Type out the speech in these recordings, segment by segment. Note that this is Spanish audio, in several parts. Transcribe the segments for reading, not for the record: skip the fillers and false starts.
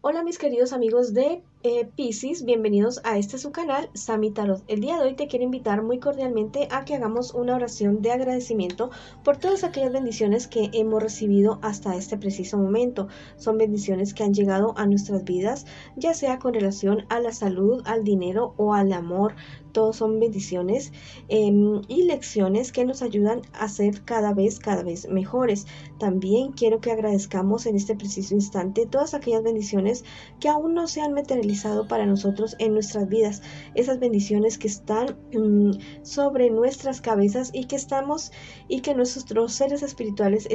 Hola mis queridos amigos de Piscis, bienvenidos a este su canal, Sami Tarot. El día de hoy te quiero invitar muy cordialmente a que hagamos una oración de agradecimiento por todas aquellas bendiciones que hemos recibido hasta este preciso momento. Son bendiciones que han llegado a nuestras vidas, ya sea con relación a la salud, al dinero o al amor. Todos son bendiciones y lecciones que nos ayudan a ser cada vez mejores. También quiero que agradezcamos en este preciso instante todas aquellas bendiciones que aún no se han materializado para nosotros en nuestras vidas, esas bendiciones que están sobre nuestras cabezas y que nuestros seres espirituales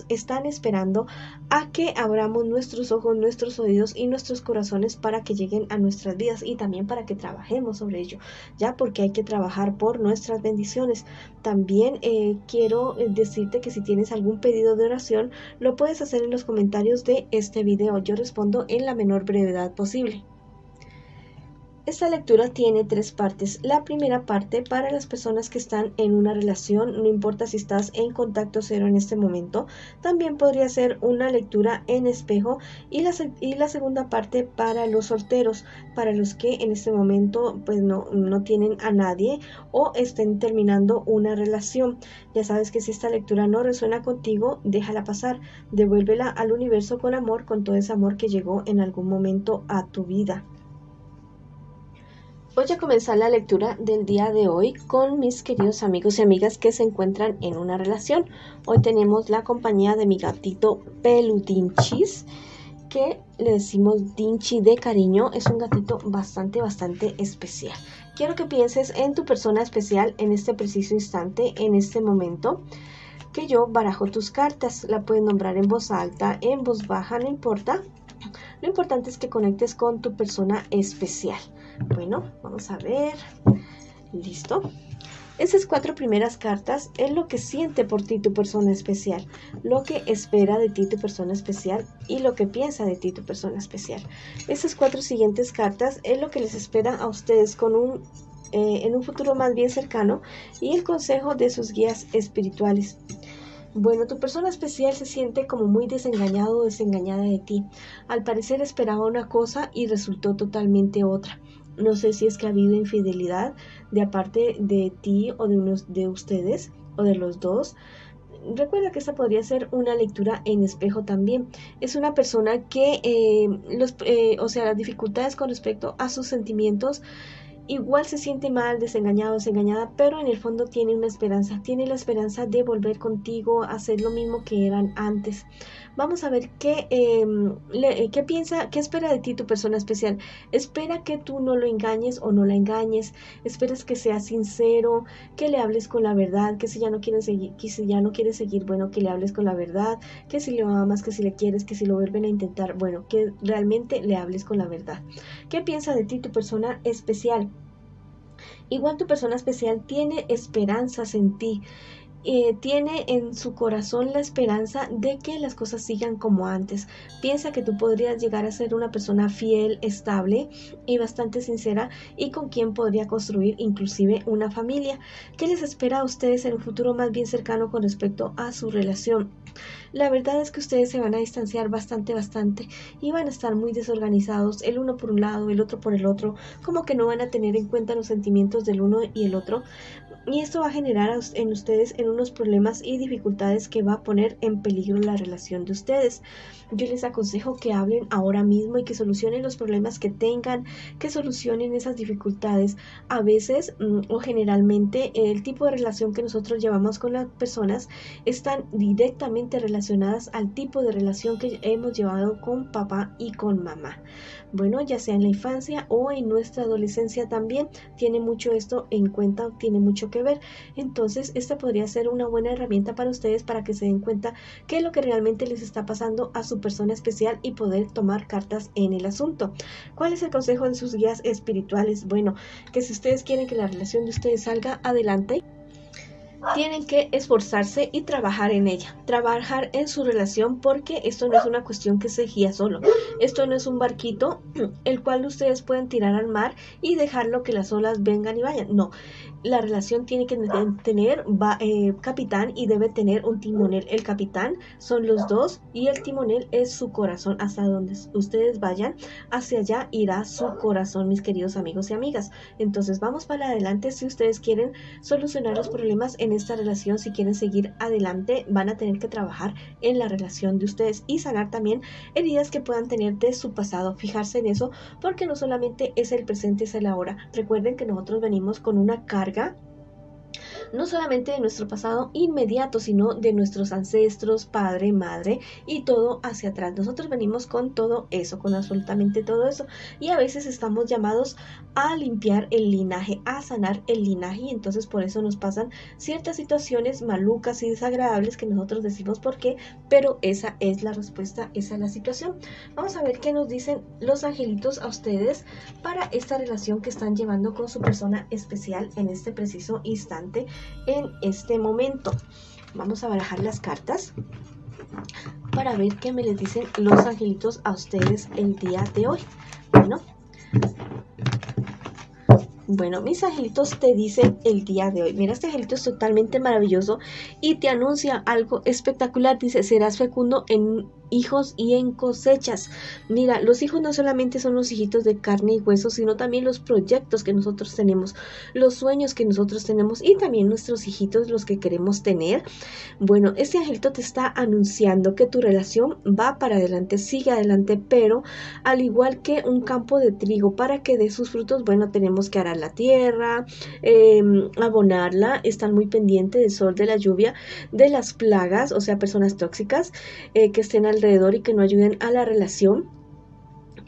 están esperando a que abramos nuestros ojos, nuestros oídos y nuestros corazones para que lleguen a nuestras vidas y también para que trabajemos sobre ello, ya porque hay que trabajar por nuestras bendiciones. También quiero decirte que si tienes algún pedido de oración, lo puedes hacer en los comentarios de este video. Yo respondo en la menor brevedad posible. Esta lectura tiene tres partes. La primera parte para las personas que están en una relación, no importa si estás en contacto cero en este momento, también podría ser una lectura en espejo, y la segunda parte para los solteros, para los que en este momento pues no tienen a nadie o estén terminando una relación. Ya sabes que si esta lectura no resuena contigo, déjala pasar, devuélvela al universo con amor, con todo ese amor que llegó en algún momento a tu vida. Voy a comenzar la lectura del día de hoy con mis queridos amigos y amigas que se encuentran en una relación. Hoy tenemos la compañía de mi gatito Peludinchis, que le decimos Dinchi de cariño. Es un gatito bastante especial. Quiero que pienses en tu persona especial en este preciso instante, en este momento que yo barajo tus cartas. La puedes nombrar en voz alta, en voz baja, no importa. Lo importante es que conectes con tu persona especial. Bueno, vamos a ver. Listo. Esas cuatro primeras cartas es lo que siente por ti tu persona especial, lo que espera de ti tu persona especial y lo que piensa de ti tu persona especial. Esas cuatro siguientes cartas es lo que les espera a ustedes en un futuro más bien cercano y el consejo de sus guías espirituales. Bueno, tu persona especial se siente como muy desengañado o desengañada de ti. Al parecer esperaba una cosa y resultó totalmente otra. No sé si es que ha habido infidelidad de aparte de ti o de unos de ustedes o de los dos. Recuerda que esta podría ser una lectura en espejo también. Es una persona que las dificultades con respecto a sus sentimientos, igual se siente mal, desengañado, desengañada, pero en el fondo tiene una esperanza, tiene la esperanza de volver contigo, a hacer lo mismo que eran antes. Vamos a ver qué piensa, qué espera de ti tu persona especial. Espera que tú no lo engañes o no la engañes, esperas que seas sincero, que le hables con la verdad, que si ya no quieres seguir, bueno, que le hables con la verdad, que si lo amas, que si le quieres, que si lo vuelven a intentar, bueno, que realmente le hables con la verdad. ¿Qué piensa de ti tu persona especial? Igual tu persona especial tiene esperanzas en ti. Tiene en su corazón la esperanza de que las cosas sigan como antes. Piensa que tú podrías llegar a ser una persona fiel, estable y bastante sincera, y con quien podría construir inclusive una familia. ¿Qué les espera a ustedes en un futuro más bien cercano con respecto a su relación? La verdad es que ustedes se van a distanciar bastante y van a estar muy desorganizados, el uno por un lado, el otro por el otro, como que no van a tener en cuenta los sentimientos del uno y el otro. Y esto va a generar en ustedes en unos problemas y dificultades que va a poner en peligro la relación de ustedes. Yo les aconsejo que hablen ahora mismo y que solucionen los problemas que tengan, que solucionen esas dificultades. A veces o generalmente el tipo de relación que nosotros llevamos con las personas están directamente relacionadas al tipo de relación que hemos llevado con papá y con mamá. Bueno, ya sea en la infancia o en nuestra adolescencia también tiene mucho esto en cuenta, tiene mucho que ver. Entonces esta podría ser una buena herramienta para ustedes, para que se den cuenta qué es lo que realmente les está pasando a su persona especial y poder tomar cartas en el asunto. ¿Cuál es el consejo de sus guías espirituales? Bueno, que si ustedes quieren que la relación de ustedes salga adelante, tienen que esforzarse y trabajar en ella, trabajar en su relación, porque esto no es una cuestión que se guía solo. Esto no es un barquito el cual ustedes pueden tirar al mar y dejarlo que las olas vengan y vayan. No, la relación tiene que tener capitán y debe tener un timonel. El capitán son los dos y el timonel es su corazón. Hasta donde ustedes vayan, hacia allá irá su corazón, mis queridos amigos y amigas. Entonces vamos para adelante. Si ustedes quieren solucionar los problemas en esta relación, si quieren seguir adelante, van a tener que trabajar en la relación de ustedes y sanar también heridas que puedan tener de su pasado. Fijarse en eso, porque no solamente es el presente, es el ahora. Recuerden que nosotros venimos con una carga no solamente de nuestro pasado inmediato, sino de nuestros ancestros, padre, madre y todo hacia atrás. Nosotros venimos con todo eso, con absolutamente todo eso, y a veces estamos llamados a limpiar el linaje, a sanar el linaje, y entonces por eso nos pasan ciertas situaciones malucas y desagradables que nosotros decimos por qué, pero esa es la respuesta, esa es la situación. Vamos a ver qué nos dicen los angelitos a ustedes para esta relación que están llevando con su persona especial en este preciso instante, en este momento. Vamos a barajar las cartas para ver qué me les dicen los angelitos a ustedes el día de hoy. Bueno, mis angelitos te dicen el día de hoy. Mira, este angelito es totalmente maravilloso y te anuncia algo espectacular. Dice, serás fecundo en hijos y en cosechas. Mira, los hijos no solamente son los hijitos de carne y hueso, sino también los proyectos que nosotros tenemos, los sueños que nosotros tenemos y también nuestros hijitos, los que queremos tener. Bueno, este angelito te está anunciando que tu relación va para adelante, sigue adelante, pero al igual que un campo de trigo, para que dé sus frutos, bueno, tenemos que arar la tierra, abonarla, estar muy pendiente del sol, de la lluvia, de las plagas, o sea, personas tóxicas que estén alrededor y que no ayuden a la relación.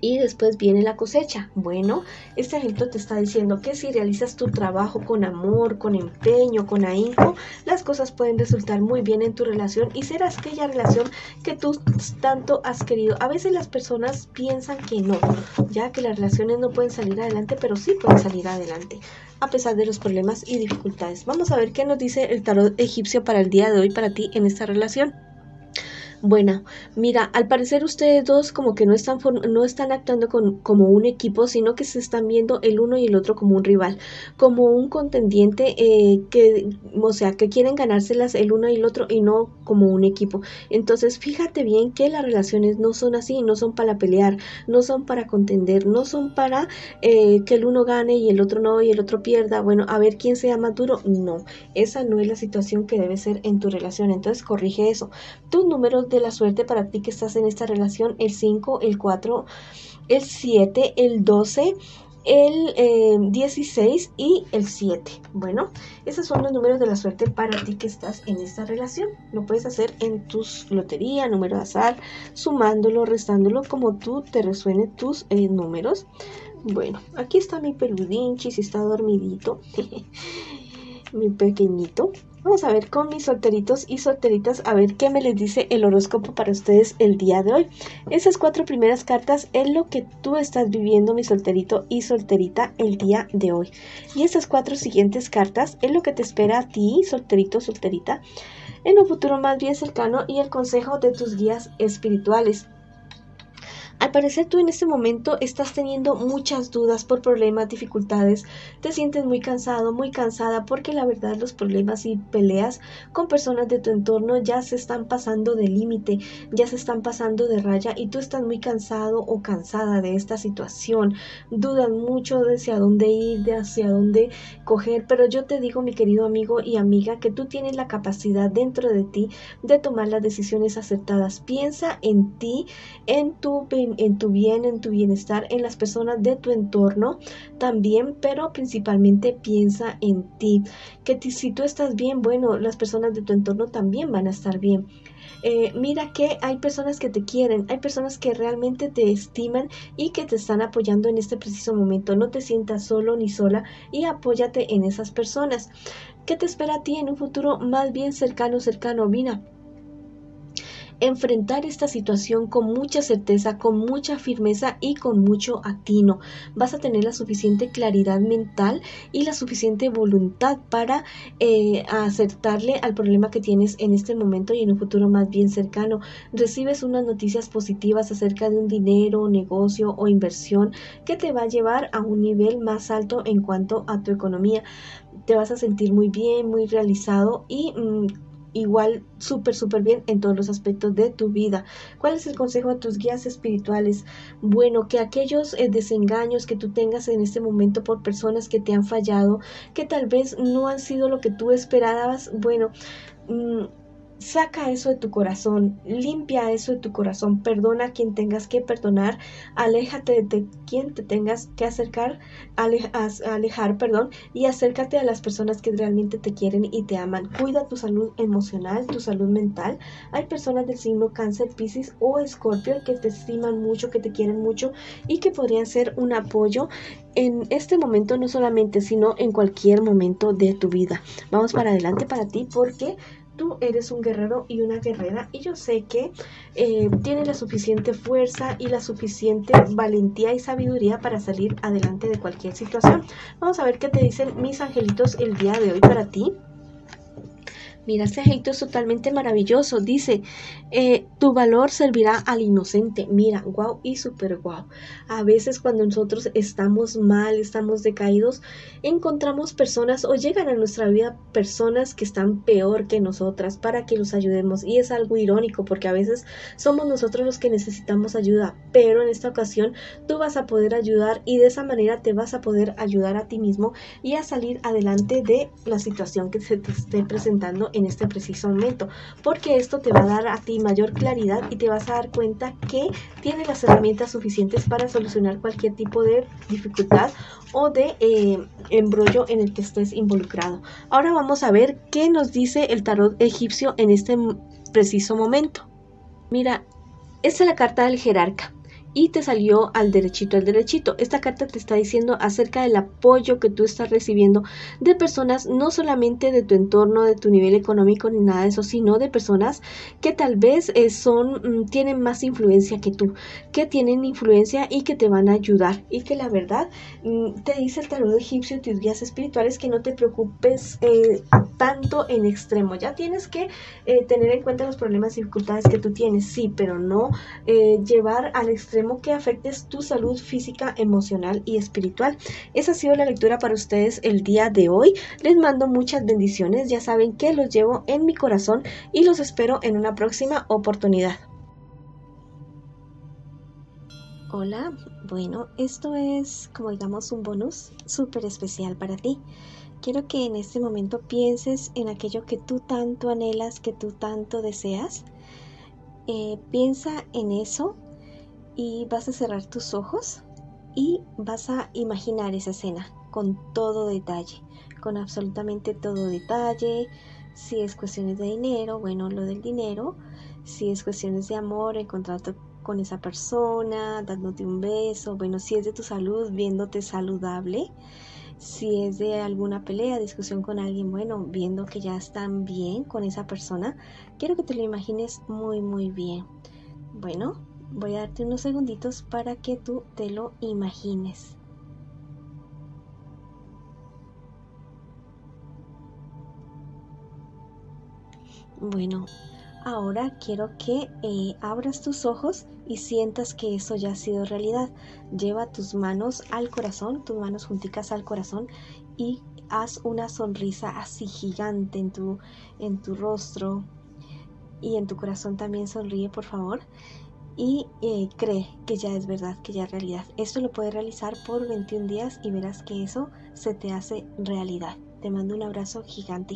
Y después viene la cosecha. Bueno, este angelito te está diciendo que si realizas tu trabajo con amor, con empeño, con ahínco, las cosas pueden resultar muy bien en tu relación y será aquella relación que tú tanto has querido. A veces las personas piensan que no, ya que las relaciones no pueden salir adelante, pero sí pueden salir adelante a pesar de los problemas y dificultades. Vamos a ver qué nos dice el tarot egipcio para el día de hoy para ti en esta relación. Bueno, mira, al parecer ustedes dos como que no están actuando como un equipo, sino que se están viendo el uno y el otro como un rival, como un contendiente o sea, que quieren ganárselas el uno y el otro y no como un equipo. Entonces, fíjate bien que las relaciones no son así, no son para pelear, no son para contender, no son para que el uno gane y el otro no y el otro pierda. Bueno, a ver quién sea más duro. No, esa no es la situación que debe ser en tu relación. Entonces, corrige eso. Tus números de la suerte para ti que estás en esta relación: el 5, el 4, el 7, el 12, el 16 y el 7. Bueno, esos son los números de la suerte para ti que estás en esta relación. Lo puedes hacer en tus lotería, número de azar, sumándolo, restándolo, como tú te resuenen tus números. Bueno, aquí está mi peludinchi, si está dormidito, mi pequeñito. Vamos a ver con mis solteritos y solteritas, a ver qué me les dice el horóscopo para ustedes el día de hoy. Esas 4 primeras cartas es lo que tú estás viviendo, mi solterito y solterita, el día de hoy. Y esas 4 siguientes cartas es lo que te espera a ti, solterito, solterita, en un futuro más bien cercano y el consejo de tus guías espirituales. Al parecer tú en este momento estás teniendo muchas dudas por problemas, dificultades, te sientes muy cansado, muy cansada, porque la verdad los problemas y peleas con personas de tu entorno ya se están pasando de límite, ya se están pasando de raya y tú estás muy cansado o cansada de esta situación. Dudas mucho de hacia dónde ir, de hacia dónde coger, pero yo te digo, mi querido amigo y amiga, que tú tienes la capacidad dentro de ti de tomar las decisiones acertadas. Piensa en ti, en tu bien, en tu bienestar, en las personas de tu entorno también, pero principalmente piensa en ti, que si tú estás bien, bueno, las personas de tu entorno también van a estar bien. Mira que hay personas que te quieren, hay personas que realmente te estiman y que te están apoyando en este preciso momento. No te sientas solo ni sola y apóyate en esas personas. ¿Qué te espera a ti en un futuro más bien cercano? Mira, enfrentar esta situación con mucha certeza, con mucha firmeza y con mucho atino. Vas a tener la suficiente claridad mental y la suficiente voluntad para acertarle al problema que tienes en este momento y en un futuro más bien cercano. Recibes unas noticias positivas acerca de un dinero, negocio o inversión que te va a llevar a un nivel más alto en cuanto a tu economía. te vas a sentir muy bien, muy realizado y igual súper bien en todos los aspectos de tu vida. ¿Cuál es el consejo de tus guías espirituales? Bueno, que aquellos desengaños que tú tengas en este momento por personas que te han fallado, que tal vez no han sido lo que tú esperabas, bueno, saca eso de tu corazón, limpia eso de tu corazón, perdona a quien tengas que perdonar, aléjate de quien te tengas que alejar, perdón, y acércate a las personas que realmente te quieren y te aman. Cuida tu salud emocional, tu salud mental. Hay personas del signo Cáncer, Piscis o Escorpio que te estiman mucho, que te quieren mucho y que podrían ser un apoyo en este momento, no solamente, sino en cualquier momento de tu vida. Vamos para adelante para ti porque tú eres un guerrero y una guerrera y yo sé que tienes la suficiente fuerza y la suficiente valentía y sabiduría para salir adelante de cualquier situación. Vamos a ver qué te dicen mis angelitos el día de hoy para ti. Mira, este angelito es totalmente maravilloso. Dice, tu valor servirá al inocente. Mira, guau y súper guau. A veces cuando nosotros estamos mal, estamos decaídos, encontramos personas o llegan a nuestra vida personas que están peor que nosotras para que los ayudemos. Y es algo irónico porque a veces somos nosotros los que necesitamos ayuda. Pero en esta ocasión tú vas a poder ayudar y de esa manera te vas a poder ayudar a ti mismo y a salir adelante de la situación que se te esté presentando en este preciso momento, porque esto te va a dar a ti mayor claridad y te vas a dar cuenta que tienes las herramientas suficientes para solucionar cualquier tipo de dificultad o de embrollo en el que estés involucrado. Ahora vamos a ver qué nos dice el tarot egipcio en este preciso momento. Mira, esta es la carta del jerarca. Y te salió al derechito, al derechito. Esta carta te está diciendo acerca del apoyo que tú estás recibiendo de personas, no solamente de tu entorno, de tu nivel económico ni nada de eso, sino de personas que tal vez tienen más influencia que tú, que tienen influencia y que te van a ayudar. Y que la verdad, te dice el tarot egipcio y tus guías espirituales que no te preocupes tanto en extremo. Ya tienes que tener en cuenta los problemas y dificultades que tú tienes, sí, pero no llevar al extremo que afectes tu salud física, emocional y espiritual. Esa ha sido la lectura para ustedes el día de hoy. Les mando muchas bendiciones. Ya saben que los llevo en mi corazón y los espero en una próxima oportunidad. Hola, bueno, esto es como digamos un bonus súper especial para ti. Quiero que en este momento pienses en aquello que tú tanto anhelas, que tú tanto deseas. Piensa en eso y vas a cerrar tus ojos y vas a imaginar esa escena con todo detalle, con absolutamente todo detalle. Si es cuestiones de dinero, bueno, lo del dinero. Si es cuestiones de amor, encontrarte con esa persona, dándote un beso. Bueno, si es de tu salud, viéndote saludable. Si es de alguna pelea, discusión con alguien, bueno, viendo que ya están bien con esa persona, quiero que te lo imagines muy bien. Bueno, voy a darte unos segunditos para que tú te lo imagines. Bueno, ahora quiero que abras tus ojos y sientas que eso ya ha sido realidad. Lleva tus manos al corazón, tus manos junticas al corazón y haz una sonrisa así gigante en tu rostro y en tu corazón también sonríe, por favor. Y cree que ya es verdad, que ya es realidad. Esto lo puedes realizar por 21 días y verás que eso se te hace realidad. Te mando un abrazo gigante.